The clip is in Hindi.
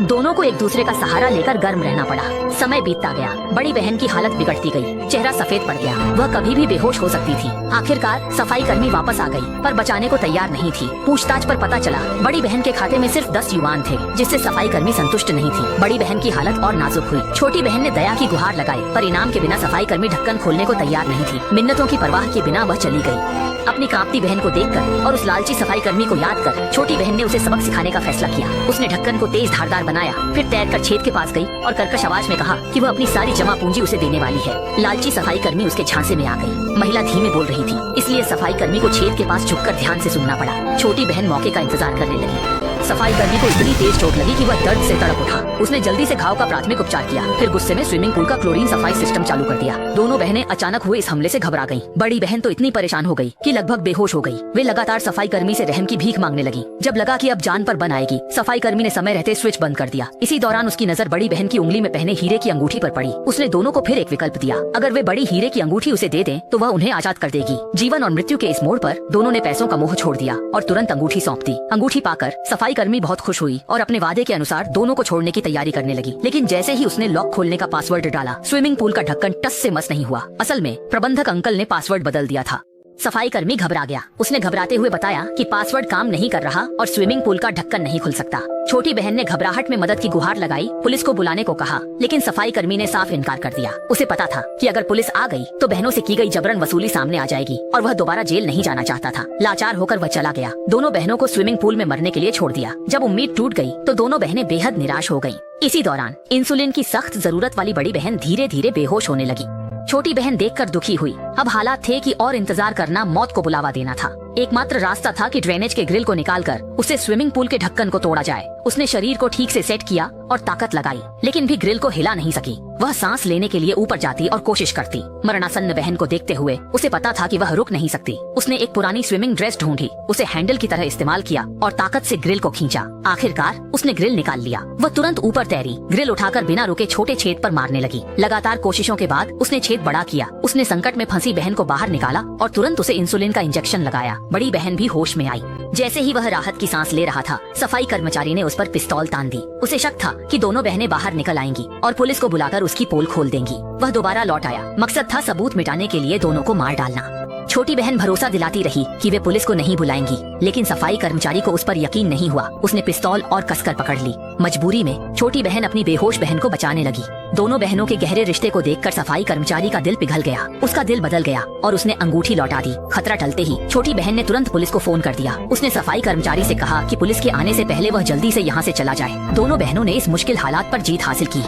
दोनों को एक दूसरे का सहारा लेकर गर्म रहना पड़ा। समय बीतता गया, बड़ी बहन की हालत बिगड़ती गई, चेहरा सफेद पड़ गया, वह कभी भी बेहोश हो सकती थी। आखिरकार सफाई कर्मी वापस आ गई, पर बचाने को तैयार नहीं थी। पूछताछ पर पता चला बड़ी बहन के खाते में सिर्फ 10 युआन थे, जिससे सफाई कर्मी संतुष्ट नहीं थी। बड़ी बहन की हालत और नाजुक हुई। छोटी बहन ने दया की गुहार लगाई, पर इनाम के बिना सफाई कर्मी ढक्कन खोलने को तैयार नहीं थी। मिन्नतों की परवाह के बिना वह चली गई। अपनी कांपती बहन को देखकर और उस लालची सफाई कर्मी को याद कर छोटी बहन ने उसे सबक सिखाने का फैसला किया। उसने ढक्कन को तेज धारदार बनाया, फिर तैरकर छेद के पास गई और कर्कश आवाज में कहा कि वह अपनी सारी जमा पूंजी उसे देने वाली है। लालची सफाई कर्मी उसके झांसे में आ गई। महिला धीमे बोल रही थी, इसलिए सफाई कर्मी को छेद के पास झुककर ध्यान से सुनना पड़ा। छोटी बहन मौके का इंतजार करने लगी। सफाई कर्मी को इतनी तेज चोट लगी कि वह दर्द से तड़प उठा। उसने जल्दी से घाव का प्राथमिक उपचार किया, फिर गुस्से में स्विमिंग पूल का क्लोरीन सफाई सिस्टम चालू कर दिया। दोनों बहनें अचानक हुए इस हमले से घबरा गईं। बड़ी बहन तो इतनी परेशान हो गई कि लगभग बेहोश हो गई। वे लगातार सफाई कर्मी से रहम की भीख मांगने लगी। जब लगा कि अब जान पर बन आएगी, सफाई कर्मी ने समय रहते स्विच बंद कर दिया। इसी दौरान उसकी नजर बड़ी बहन की उंगली में पहने हीरे की अंगूठी पर पड़ी। उसने दोनों को फिर एक विकल्प दिया, अगर वे बड़ी हीरे की अंगूठी उसे दे दें तो वह उन्हें आजाद कर देगी। जीवन और मृत्यु के इस मोड़ पर दोनों ने पैसों का मोह छोड़ दिया और तुरंत अंगूठी सौंप दी। अंगूठी पाकर सफाई कर्मी बहुत खुश हुई और अपने वादे के अनुसार दोनों को छोड़ने की तैयारी करने लगी। लेकिन जैसे ही उसने लॉक खोलने का पासवर्ड डाला, स्विमिंग पूल का ढक्कन टस से मस नहीं हुआ। असल में प्रबंधक अंकल ने पासवर्ड बदल दिया था। सफाई कर्मी घबरा गया। उसने घबराते हुए बताया कि पासवर्ड काम नहीं कर रहा और स्विमिंग पूल का ढक्कन नहीं खुल सकता। छोटी बहन ने घबराहट में मदद की गुहार लगाई, पुलिस को बुलाने को कहा, लेकिन सफाई कर्मी ने साफ इनकार कर दिया। उसे पता था कि अगर पुलिस आ गई तो बहनों से की गई जबरन वसूली सामने आ जाएगी और वह दोबारा जेल नहीं जाना चाहता था। लाचार होकर वह चला गया। दोनों बहनों को स्विमिंग पूल में मरने के लिए छोड़ दिया। जब उम्मीद टूट गई तो दोनों बहनें बेहद निराश हो गयी। इसी दौरान इंसुलिन की सख्त जरूरत वाली बड़ी बहन धीरे धीरे बेहोश होने लगी। छोटी बहन देखकर दुखी हुई। अब हालात थे कि और इंतजार करना मौत को बुलावा देना था। एकमात्र रास्ता था कि ड्रेनेज के ग्रिल को निकालकर उसे स्विमिंग पूल के ढक्कन को तोड़ा जाए। उसने शरीर को ठीक से सेट किया और ताकत लगाई, लेकिन भी ग्रिल को हिला नहीं सकी। वह सांस लेने के लिए ऊपर जाती और कोशिश करती। मरणासन्न बहन को देखते हुए उसे पता था कि वह रुक नहीं सकती। उसने एक पुरानी स्विमिंग ड्रेस ढूंढी, उसे हैंडल की तरह इस्तेमाल किया और ताकत से ग्रिल को खींचा। आखिरकार उसने ग्रिल निकाल लिया। वह तुरंत ऊपर तैरी, ग्रिल उठाकर बिना रुके छोटे छेद पर मारने लगी। लगातार कोशिशों के बाद उसने छेद बड़ा किया। उसने संकट में फंसी बहन को बाहर निकाला और तुरंत उसे इंसुलिन का इंजेक्शन लगाया। बड़ी बहन भी होश में आई। जैसे ही वह राहत की सांस ले रहा था, सफाई कर्मचारी ने उस पर पिस्तौल तान दी। उसे शक था कि दोनों बहनें बाहर निकल आएंगी और पुलिस को बुलाकर उसकी पोल खोल देंगी। वह दोबारा लौट आया। मकसद था सबूत मिटाने के लिए दोनों को मार डालना। छोटी बहन भरोसा दिलाती रही कि वे पुलिस को नहीं बुलाएंगी, लेकिन सफाई कर्मचारी को उस पर यकीन नहीं हुआ। उसने पिस्तौल और कसकर पकड़ ली। मजबूरी में छोटी बहन अपनी बेहोश बहन को बचाने लगी। दोनों बहनों के गहरे रिश्ते को देखकर सफाई कर्मचारी का दिल पिघल गया। उसका दिल बदल गया और उसने अंगूठी लौटा दी। खतरा टलते ही छोटी बहन ने तुरंत पुलिस को फोन कर दिया। उसने सफाई कर्मचारी से कहा कि पुलिस के आने से पहले वह जल्दी से यहाँ से चला जाए। दोनों बहनों ने इस मुश्किल हालात पर जीत हासिल की।